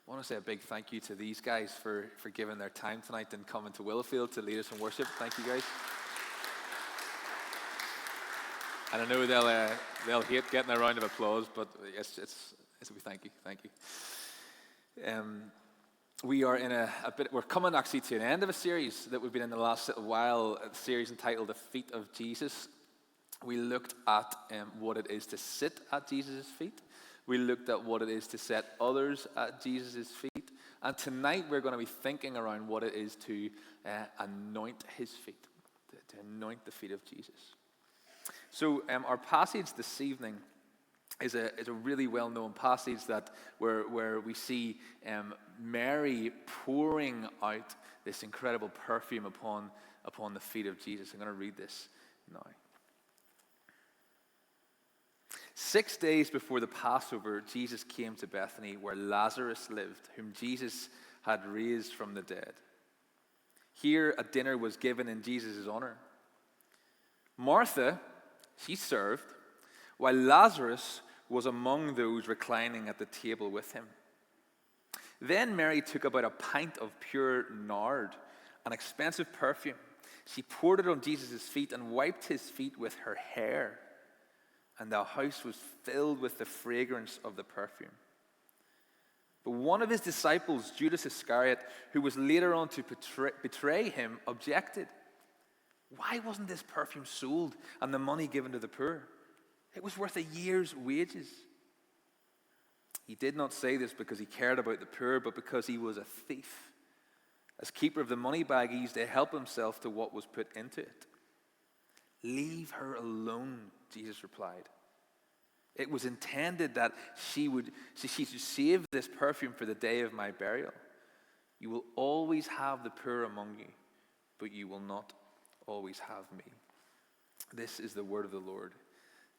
I want to say a big thank you to these guys for giving their time tonight and coming to Willowfield to lead us in worship. Thank you, guys. And I know they'll hate getting a round of applause, but thank you. We are in we're coming actually to an end of a series that we've been in the last little while, a series entitled The Feet of Jesus. We looked at what it is to sit at Jesus' feet. We looked at what it is to set others at Jesus' feet. And tonight we're going to be thinking around what it is to anoint his feet, to anoint the feet of Jesus. So our passage this evening is a really well-known passage where we see Mary pouring out this incredible perfume upon the feet of Jesus. I'm going to read this now. 6 days before the Passover, Jesus came to Bethany, where Lazarus lived, whom Jesus had raised from the dead. Here a dinner was given in Jesus' honor. Martha, she served, while Lazarus was among those reclining at the table with him. Then Mary took about a pint of pure nard, an expensive perfume. She poured it on Jesus' feet and wiped his feet with her hair. And the house was filled with the fragrance of the perfume. But one of his disciples, Judas Iscariot, who was later on to betray him, objected. Why wasn't this perfume sold and the money given to the poor? It was worth a year's wages. He did not say this because he cared about the poor, but because he was a thief. As keeper of the money bag, he used to help himself to what was put into it. Leave her alone, Jesus replied. It was intended that she should save this perfume for the day of my burial. You will always have the poor among you, but you will not always have me. This is the word of the Lord.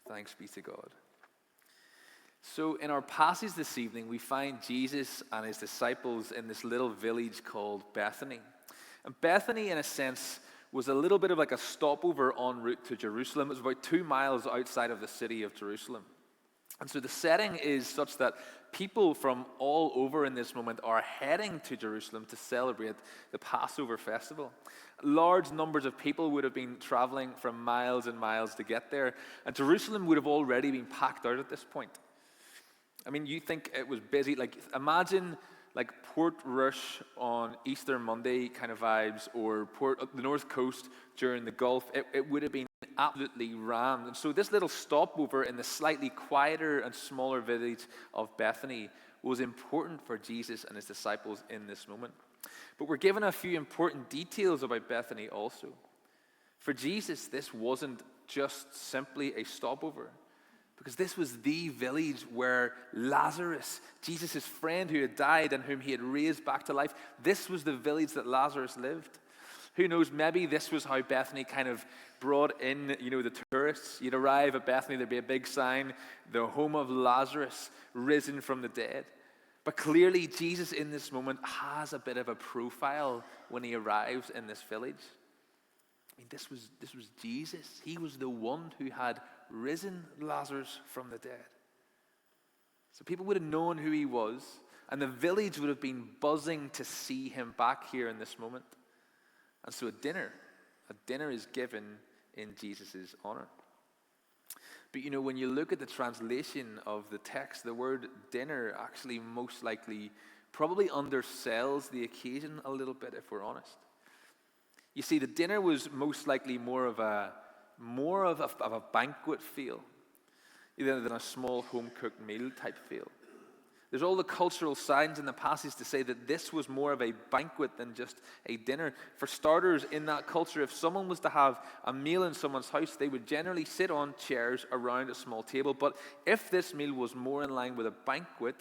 Thanks be to God. So in our passage this evening, we find Jesus and his disciples in this little village called Bethany. And Bethany, in a sense, was a little bit of like a stopover en route to Jerusalem. It was about 2 miles outside of the city of Jerusalem. And so the setting is such that people from all over in this moment are heading to Jerusalem to celebrate the Passover festival. Large numbers of people would have been traveling from miles and miles to get there, and Jerusalem would have already been packed out at this point. I mean, you think it was busy. Like, imagine like Port Rush on Easter Monday kind of vibes, or the North Coast during the Gulf. It would have been absolutely rammed. And so this little stopover in the slightly quieter and smaller village of Bethany was important for Jesus and his disciples in this moment. But we're given a few important details about Bethany also. For Jesus, this wasn't just simply a stopover, because this was the village where Lazarus, Jesus' friend who had died and whom he had raised back to life, this was the village that Lazarus lived. Who knows, maybe this was how Bethany kind of brought in, the tourists. You'd arrive at Bethany, there'd be a big sign, the home of Lazarus, risen from the dead. But clearly, Jesus in this moment has a bit of a profile when he arrives in this village. I mean, this was Jesus. He was the one who had risen Lazarus from the dead. So people would have known who he was, and the village would have been buzzing to see him back here in this moment. And so a dinner is given in Jesus' honor. But when you look at the translation of the text, the word dinner actually most likely probably undersells the occasion a little bit, if we're honest. You see, the dinner was most likely more of a banquet feel, either than a small home-cooked meal type feel. There's all the cultural signs in the passage to say that this was more of a banquet than just a dinner. For starters, in that culture, if someone was to have a meal in someone's house, they would generally sit on chairs around a small table. But if this meal was more in line with a banquet,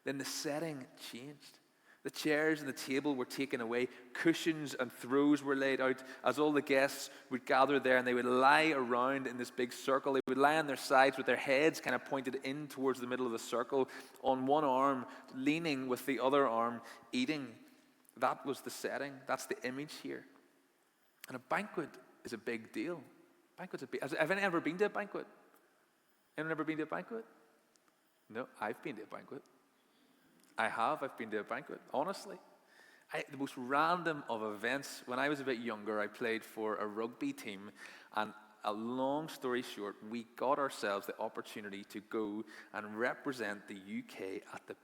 then the setting changed. The chairs and the table were taken away. Cushions and throws were laid out as all the guests would gather there, and they would lie around in this big circle. They would lie on their sides with their heads kind of pointed in towards the middle of the circle, on one arm, leaning with the other arm, eating. That was the setting. That's the image here. And a banquet is a big deal. Have anyone ever been to a banquet? Anyone ever been to a banquet? No, I've been to a banquet. I have. I've been to a banquet, honestly. The most random of events. When I was a bit younger, I played for a rugby team, and a long story short, we got ourselves the opportunity to go and represent the UK at the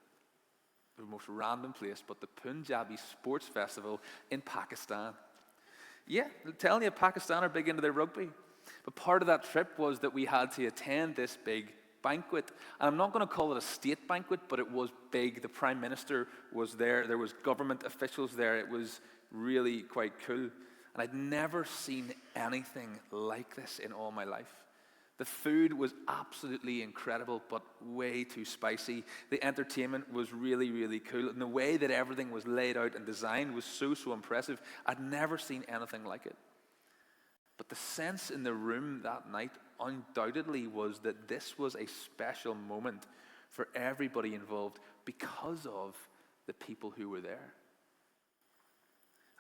most random place, but the Punjabi Sports Festival in Pakistan. Yeah, I'm telling you, Pakistan are big into their rugby. But part of that trip was that we had to attend this big banquet. And I'm not going to call it a state banquet, but it was big. The Prime Minister was there. There was government officials there. It was really quite cool. And I'd never seen anything like this in all my life. The food was absolutely incredible, but way too spicy. The entertainment was really, really cool. And the way that everything was laid out and designed was so, so impressive. I'd never seen anything like it. But the sense in the room that night undoubtedly was that this was a special moment for everybody involved because of the people who were there.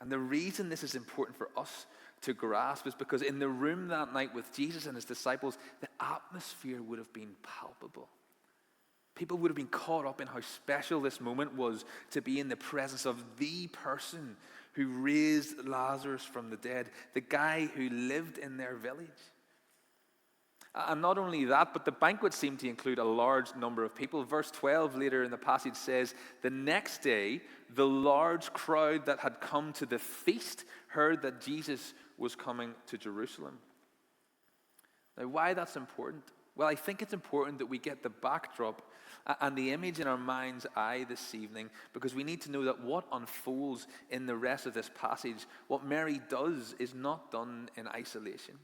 And the reason this is important for us to grasp is because in the room that night with Jesus and his disciples, the atmosphere would have been palpable. People would have been caught up in how special this moment was to be in the presence of the person who raised Lazarus from the dead, the guy who lived in their village. And not only that, but the banquet seemed to include a large number of people. Verse 12 later in the passage says, the next day, the large crowd that had come to the feast heard that Jesus was coming to Jerusalem. Now, why that's important? Well, I think it's important that we get the backdrop and the image in our mind's eye this evening, because we need to know that what unfolds in the rest of this passage, what Mary does, is not done in isolation.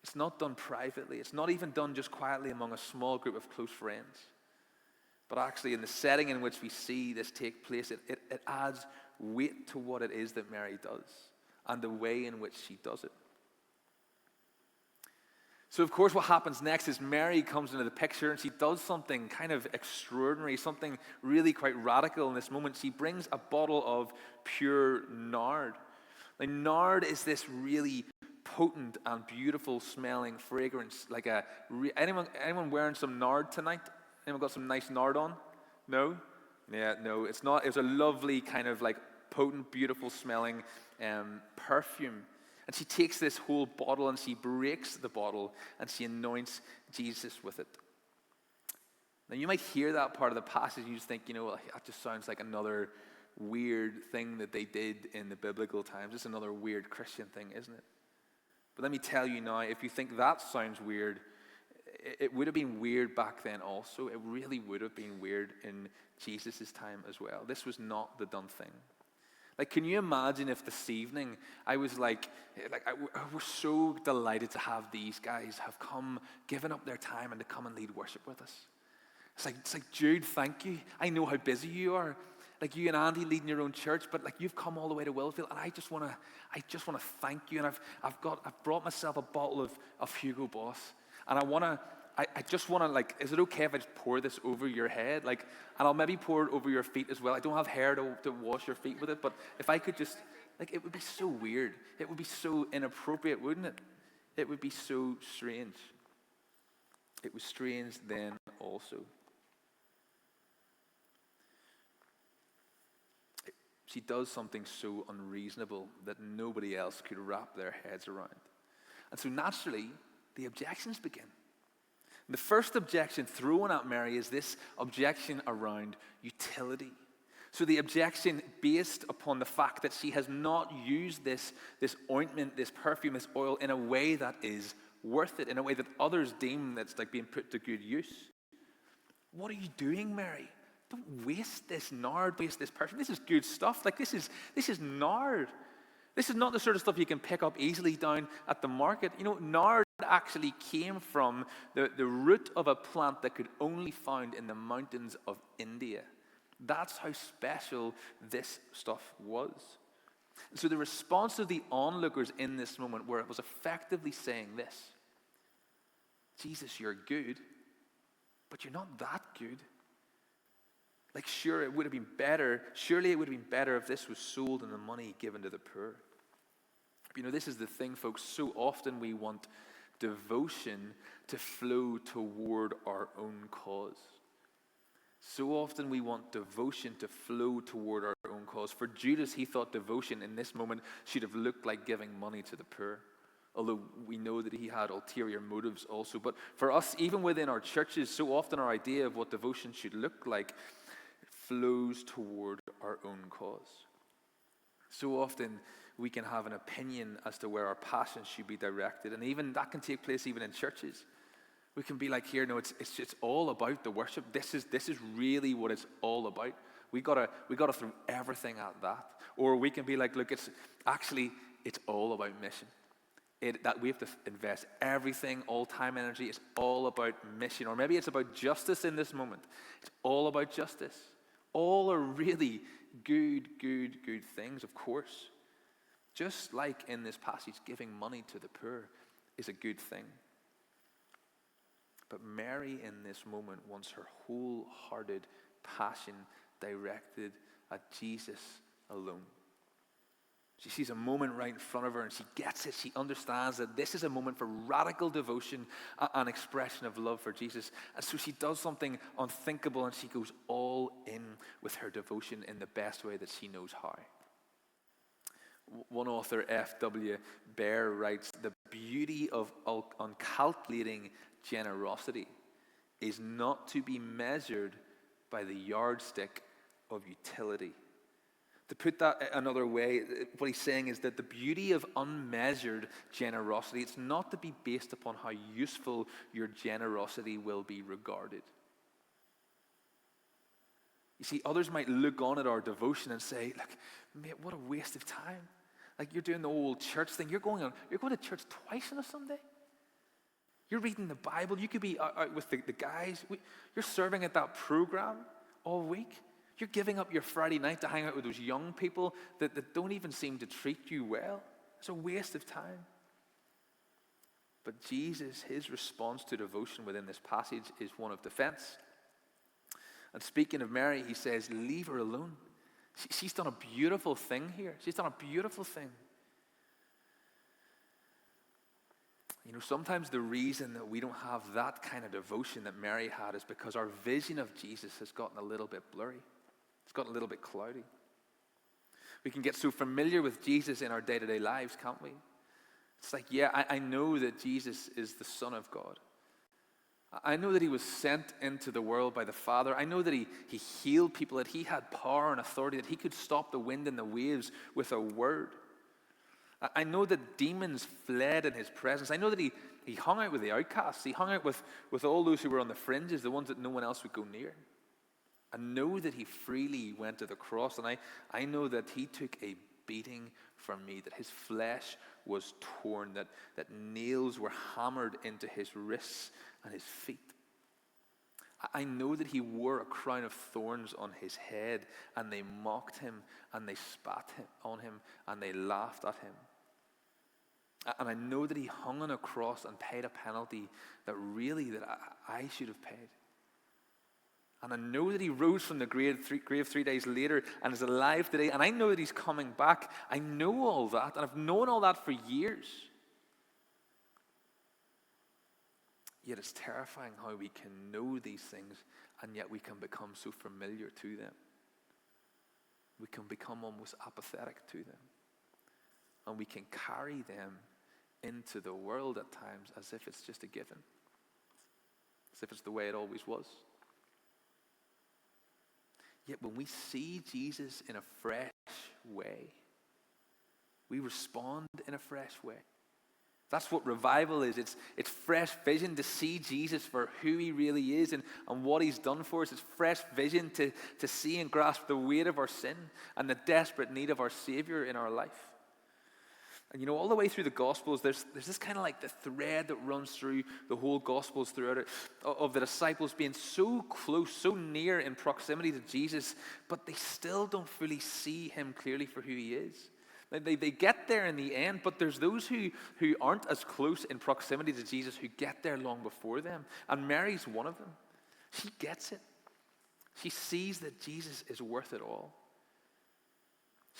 It's not done privately. It's not even done just quietly among a small group of close friends. But actually, in the setting in which we see this take place, it adds weight to what it is that Mary does and the way in which she does it. So, of course, what happens next is Mary comes into the picture and she does something kind of extraordinary, something really quite radical in this moment. She brings a bottle of pure nard. Now, nard is this really potent and beautiful smelling fragrance. Like anyone wearing some nard tonight? Anyone got some nice nard on? No? Yeah, no, it's not. It's a lovely kind of like potent, beautiful smelling perfume. And she takes this whole bottle and she breaks the bottle and she anoints Jesus with it. Now, you might hear that part of the passage and you just think, well, that just sounds like another weird thing that they did in the biblical times. It's another weird Christian thing, isn't it? But let me tell you now, if you think that sounds weird, it would have been weird back then also. It really would have been weird in Jesus' time as well. This was not the done thing. Like, can you imagine if this evening I was we're so delighted to have these guys have come, given up their time and to come and lead worship with us. It's like, Jude, thank you. I know how busy you are. Like you and Andy leading your own church, but like you've come all the way to Willowfield, and I just want to thank you. And I've brought myself a bottle of Hugo Boss, and I just want to, like, is it okay if I just pour this over your head? Like, and I'll maybe pour it over your feet as well. I don't have hair to wash your feet with it, but if I could just, like, it would be so weird. It would be so inappropriate, wouldn't it? It would be so strange. It was strange then also. She does something so unreasonable that nobody else could wrap their heads around. And so naturally, the objections begin. The first objection thrown at Mary is this objection around utility. So the objection based upon the fact that she has not used this ointment, this perfume, this oil in a way that is worth it, in a way that others deem that's like being put to good use. What are you doing, Mary? Don't waste this nard, waste this perfume. This is good stuff. Like this is nard. This is not the sort of stuff you can pick up easily down at the market. Nard actually came from the root of a plant that could only be found in the mountains of India. That's how special this stuff was. And so the response of the onlookers in this moment, where it was effectively saying this: Jesus, you're good, but you're not that good. Like, surely it would have been better if this was sold and the money given to the poor. This is the thing, folks. So often we want devotion to flow toward our own cause. So often we want devotion to flow toward our own cause. For Judas, he thought devotion in this moment should have looked like giving money to the poor. Although we know that he had ulterior motives also. But for us, even within our churches, so often our idea of what devotion should look like flows toward our own cause. So often we can have an opinion as to where our passions should be directed. And even that can take place even in churches. We can be like, here, no, it's all about the worship. This is really what it's all about. We gotta throw everything at that. Or we can be like, look, it's all about mission. That we have to invest everything, all time, energy. It's all about mission. Or maybe it's about justice in this moment. It's all about justice. All are really good things, of course. Just like in this passage, giving money to the poor is a good thing. But Mary in this moment wants her wholehearted passion directed at Jesus alone. She sees a moment right in front of her and she gets it. She understands that this is a moment for radical devotion and expression of love for Jesus. And so she does something unthinkable and she goes all in with her devotion in the best way that she knows how. One author, F.W. Bear, writes, "The beauty of uncalculating generosity is not to be measured by the yardstick of utility." To put that another way, what he's saying is that the beauty of unmeasured generosity, it's not to be based upon how useful your generosity will be regarded. You see, others might look on at our devotion and say, look, mate, what a waste of time. Like, you're doing the old church thing. You're going to church twice on a Sunday. You're reading the Bible. You could be out with the guys. You're serving at that program all week. You're giving up your Friday night to hang out with those young people that don't even seem to treat you well. It's a waste of time. But Jesus, his response to devotion within this passage is one of defense. And speaking of Mary, he says, leave her alone. She's done a beautiful thing here. She's done a beautiful thing. You know, sometimes the reason that we don't have that kind of devotion that Mary had is because our vision of Jesus has gotten a little bit blurry. It's gotten a little bit cloudy. We can get so familiar with Jesus in our day-to-day lives, can't we? It's like, yeah, I know that Jesus is the Son of God. I know that he was sent into the world by the Father. I know that he healed people, that he had power and authority, that he could stop the wind and the waves with a word. I know that demons fled in his presence. I know that he hung out with the outcasts. He hung out with all those who were on the fringes, the ones that no one else would go near. I know that he freely went to the cross, and I know that he took a beating from me, that his flesh was torn, that nails were hammered into his wrists and his feet. I know that he wore a crown of thorns on his head, and they mocked him, and they spat on him, and they laughed at him. And I know that he hung on a cross and paid a penalty that I should have paid. And I know that he rose from the grave 3 days later and is alive today. And I know that he's coming back. I know all that. And I've known all that for years. Yet it's terrifying how we can know these things and yet we can become so familiar to them. We can become almost apathetic to them. And we can carry them into the world at times as if it's just a given. As if it's the way it always was. Yet when we see Jesus in a fresh way, we respond in a fresh way. That's what revival is. It's fresh vision to see Jesus for who he really is and what he's done for us. It's fresh vision to see and grasp the weight of our sin and the desperate need of our Savior in our life. And you know, all the way through the Gospels, there's this kind of like the thread that runs through the whole Gospels throughout it, of the disciples being so close, so near in proximity to Jesus, but they still don't fully see him clearly for who he is. They get there in the end, but there's those who aren't as close in proximity to Jesus who get there long before them. And Mary's one of them. She gets it. She sees that Jesus is worth it all.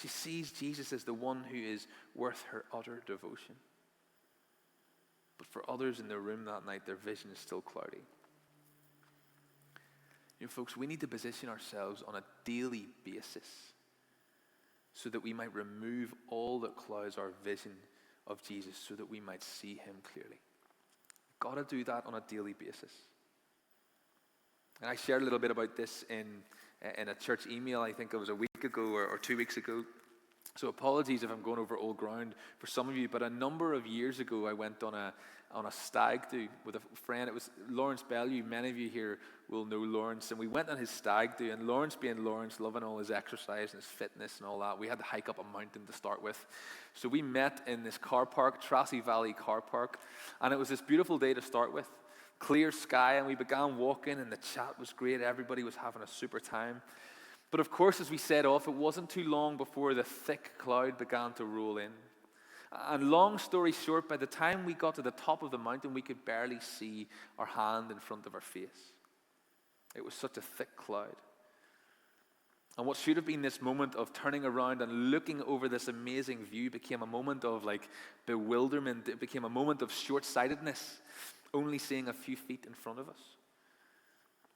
She sees Jesus as the one who is worth her utter devotion. But for others in the room that night, their vision is still cloudy. Folks, we need to position ourselves on a daily basis so that we might remove all that clouds our vision of Jesus, so that we might see him clearly. We've got to do that on a daily basis. And I shared a little bit about this in a church email, I think it was a week ago or 2 weeks ago. So apologies if I'm going over old ground for some of you, but a number of years ago I went on a stag do with a friend. It was Lawrence Bellew. Many of you here will know Lawrence. And we went on his stag do, and Lawrence being Lawrence, loving all his exercise and his fitness and all that, we had to hike up a mountain to start with. So we met in this car park, Tracy Valley Car Park, and it was this beautiful day to start with. Clear sky, and we began walking, and the chat was great. Everybody was having a super time. But of course, as we set off, it wasn't too long before the thick cloud began to roll in. And long story short, by the time we got to the top of the mountain, we could barely see our hand in front of our face. It was such a thick cloud. And what should have been this moment of turning around and looking over this amazing view became a moment of bewilderment. It became a moment of short-sightedness, only seeing a few feet in front of us.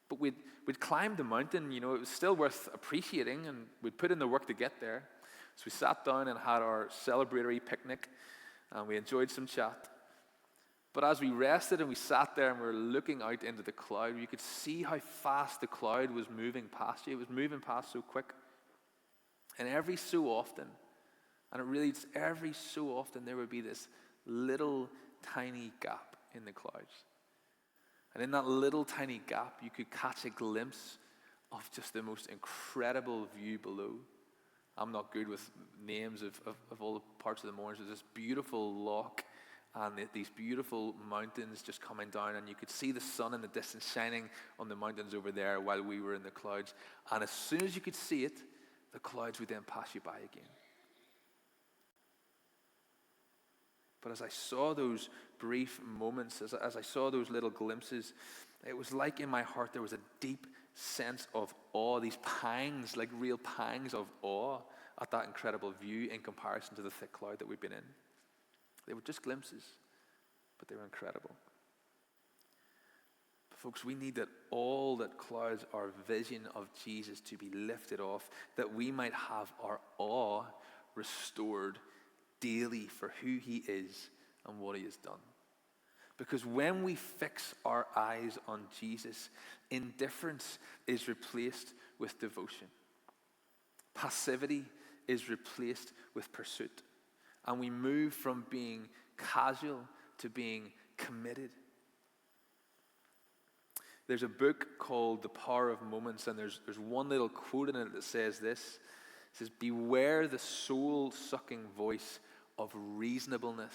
But we'd climbed the mountain, it was still worth appreciating, and we'd put in the work to get there. So we sat down and had our celebratory picnic, and we enjoyed some chat. But as we rested and we sat there and we were looking out into the cloud, you could see how fast the cloud was moving past you. It was moving past so quick. And every so often, there would be this little tiny gap in the clouds. And in that little tiny gap, you could catch a glimpse of just the most incredible view below. I'm not good with names of all the parts of the moors. There's this beautiful loch and these beautiful mountains just coming down, and you could see the sun in the distance shining on the mountains over there while we were in the clouds. And as soon as you could see it, the clouds would then pass you by again. But as I saw those brief moments, as I saw those little glimpses, it was like in my heart there was a deep sense of awe, these pangs, like real pangs of awe at that incredible view in comparison to the thick cloud that we've been in. They were just glimpses, but they were incredible. But folks, we need that all that clouds our vision of Jesus to be lifted off, that we might have our awe restored daily for who he is and what he has done. Because when we fix our eyes on Jesus, indifference is replaced with devotion. Passivity is replaced with pursuit. And we move from being casual to being committed. There's a book called The Power of Moments, and there's one little quote in it that says this. It says, "Beware the soul-sucking voice of reasonableness."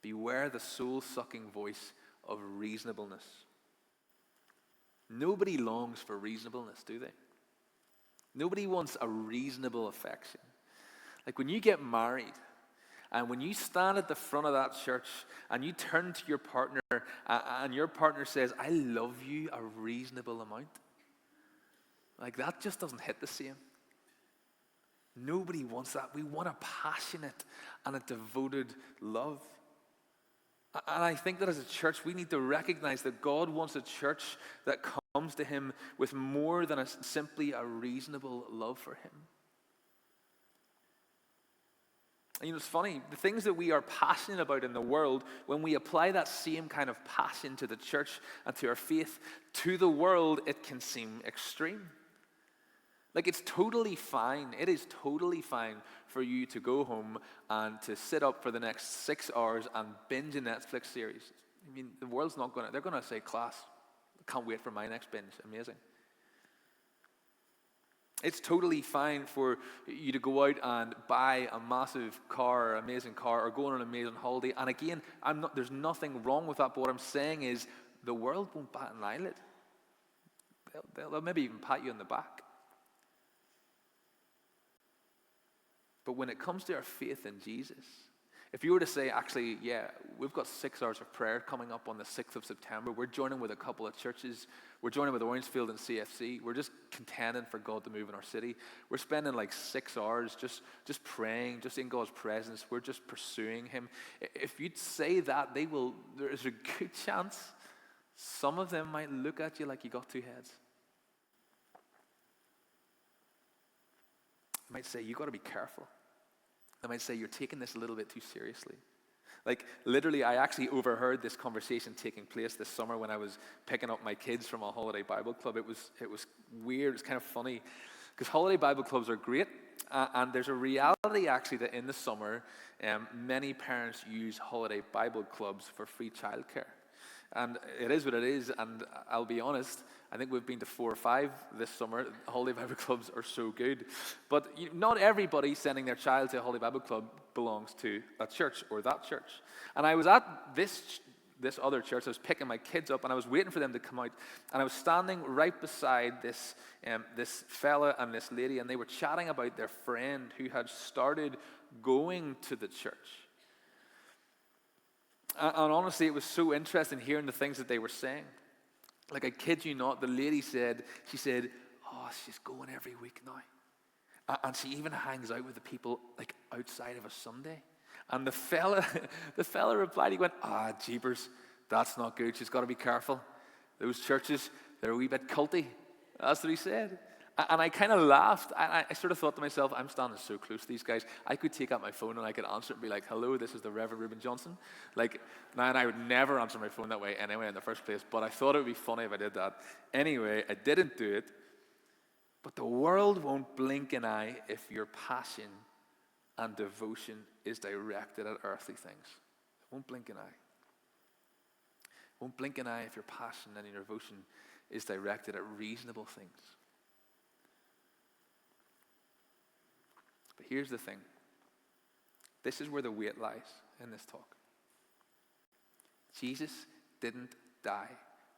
Beware the soul-sucking voice of reasonableness. Nobody longs for reasonableness, do they? Nobody wants a reasonable affection. Like when you get married, and when you stand at the front of that church and you turn to your partner and your partner says, "I love you a reasonable amount," like that just doesn't hit the same. Nobody wants that. We want a passionate and a devoted love. And I think that as a church, we need to recognize that God wants a church that comes to him with more than simply a reasonable love for him. And it's funny, the things that we are passionate about in the world, when we apply that same kind of passion to the church and to our faith, to the world, it can seem extreme. Like it's totally fine. It is totally fine for you to go home and to sit up for the next 6 hours and binge a Netflix series. I mean, the world's not going to, they're going to say, "Class, can't wait for my next binge. Amazing." It's totally fine for you to go out and buy a massive car, amazing car, or go on an amazing holiday. And again, there's nothing wrong with that, but what I'm saying is the world won't bat an eyelid. They'll maybe even pat you on the back. But when it comes to our faith in Jesus, if you were to say, actually, yeah, we've got 6 hours of prayer coming up on the 6th of September. We're joining with a couple of churches. We're joining with Orangefield and CFC. We're just contending for God to move in our city. We're spending like 6 hours just praying, just in God's presence. We're just pursuing him. If you'd say that, there is a good chance some of them might look at you like you got two heads. They might say, you got to be careful. They might say, you're taking this a little bit too seriously. Like, literally, I actually overheard this conversation taking place this summer when I was picking up my kids from a holiday Bible club. It was weird. It was kind of funny because holiday Bible clubs are great. And there's a reality, actually, that in the summer, many parents use holiday Bible clubs for free childcare. And it is what it is, and I'll be honest, I think we've been to 4 or 5 this summer. Holiday Bible clubs are so good. But not everybody sending their child to a Holiday Bible club belongs to a church or that church. And I was at this other church. I was picking my kids up, and I was waiting for them to come out. And I was standing right beside this fella and this lady, and they were chatting about their friend who had started going to the church. And honestly, it was so interesting hearing the things that they were saying. Like, I kid you not, the lady said, oh, she's going every week now. And she even hangs out with the people, like, outside of a Sunday. And the fella replied, he went, jeepers, that's not good. She's got to be careful. Those churches, they're a wee bit culty. That's what he said. And I kind of laughed. I sort of thought to myself, I'm standing so close to these guys. I could take out my phone and I could answer it and be like, hello, this is the Reverend Reuben Johnston. Like, now, and I would never answer my phone that way anyway in the first place, but I thought it would be funny if I did that. Anyway, I didn't do it. But the world won't blink an eye if your passion and devotion is directed at earthly things. It won't blink an eye. It won't blink an eye if your passion and your devotion is directed at reasonable things. But here's the thing. This is where the weight lies in this talk. Jesus didn't die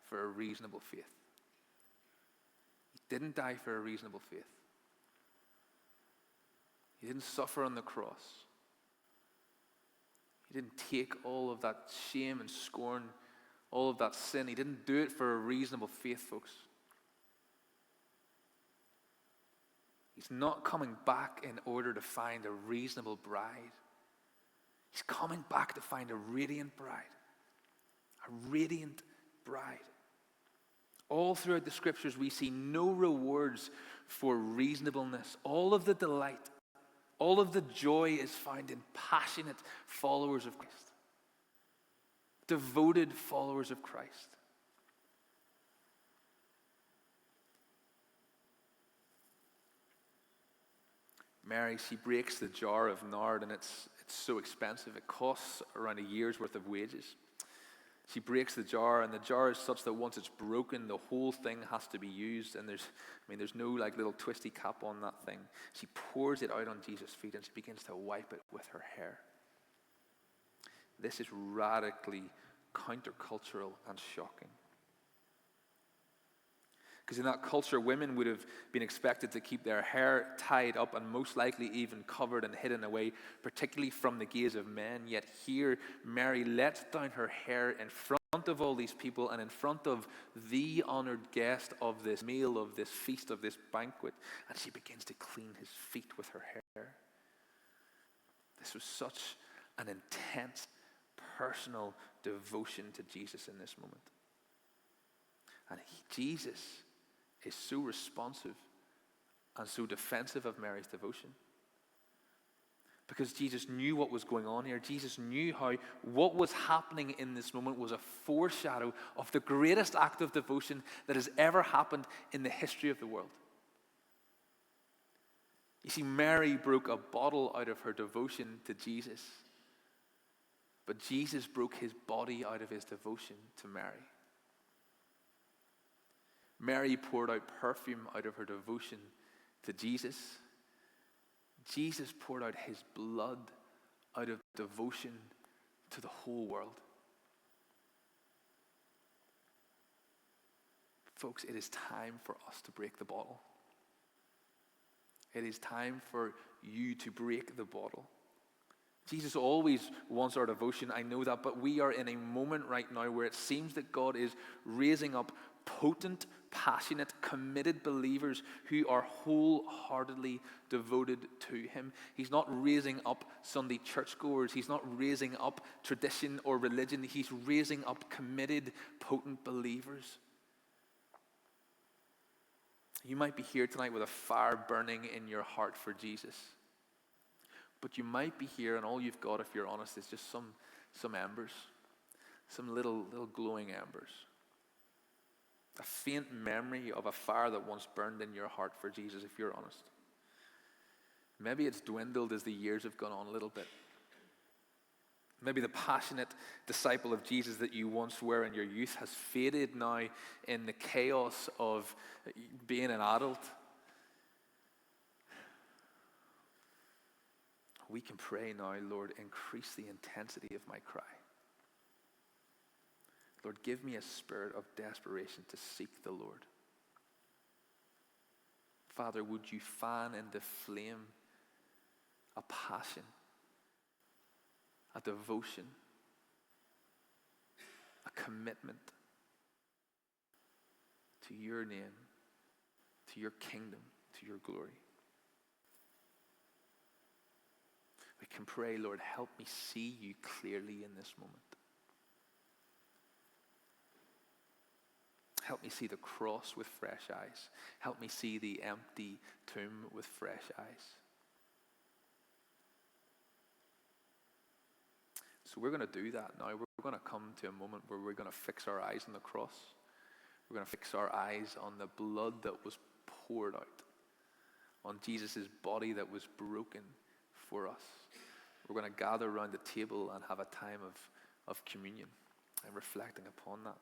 for a reasonable faith. He didn't die for a reasonable faith. He didn't suffer on the cross. He didn't take all of that shame and scorn, all of that sin. He didn't do it for a reasonable faith, folks. He's not coming back in order to find a reasonable bride. He's coming back to find a radiant bride. A radiant bride. All throughout the scriptures, we see no rewards for reasonableness. All of the delight, all of the joy is found in passionate followers of Christ. Devoted followers of Christ. Mary, she breaks the jar of nard, and it's so expensive. It costs around a year's worth of wages. She breaks the jar, and the jar is such that once it's broken, the whole thing has to be used. And there's no like little twisty cap on that thing. She pours it out on Jesus' feet, and she begins to wipe it with her hair. This is radically countercultural and shocking. Because in that culture, women would have been expected to keep their hair tied up and most likely even covered and hidden away, particularly from the gaze of men. Yet here, Mary lets down her hair in front of all these people and in front of the honored guest of this meal, of this feast, of this banquet, and she begins to clean his feet with her hair. This was such an intense, personal devotion to Jesus in this moment. And Jesus is so responsive and so defensive of Mary's devotion. Because Jesus knew what was going on here. Jesus knew how what was happening in this moment was a foreshadow of the greatest act of devotion that has ever happened in the history of the world. You see, Mary broke a bottle out of her devotion to Jesus. But Jesus broke his body out of his devotion to Mary. Mary poured out perfume out of her devotion to Jesus. Jesus poured out his blood out of devotion to the whole world. Folks, it is time for us to break the bottle. It is time for you to break the bottle. Jesus always wants our devotion, I know that, but we are in a moment right now where it seems that God is raising up potent, passionate, committed believers who are wholeheartedly devoted to him. He's not raising up Sunday churchgoers. He's not raising up tradition or religion. He's raising up committed, potent believers. You might be here tonight with a fire burning in your heart for Jesus. But you might be here and all you've got, if you're honest, is just some embers. Some little glowing embers. A faint memory of a fire that once burned in your heart for Jesus, if you're honest. Maybe it's dwindled as the years have gone on a little bit. Maybe the passionate disciple of Jesus that you once were in your youth has faded now in the chaos of being an adult. We can pray now, Lord, increase the intensity of my cry. Lord, give me a spirit of desperation to seek the Lord. Father, would you fan into flame a passion, a devotion, a commitment to your name, to your kingdom, to your glory. We can pray, Lord, help me see you clearly in this moment. Help me see the cross with fresh eyes. Help me see the empty tomb with fresh eyes. So we're going to do that now. We're going to come to a moment where we're going to fix our eyes on the cross. We're going to fix our eyes on the blood that was poured out, on Jesus' body that was broken for us. We're going to gather around the table and have a time of communion and reflecting upon that.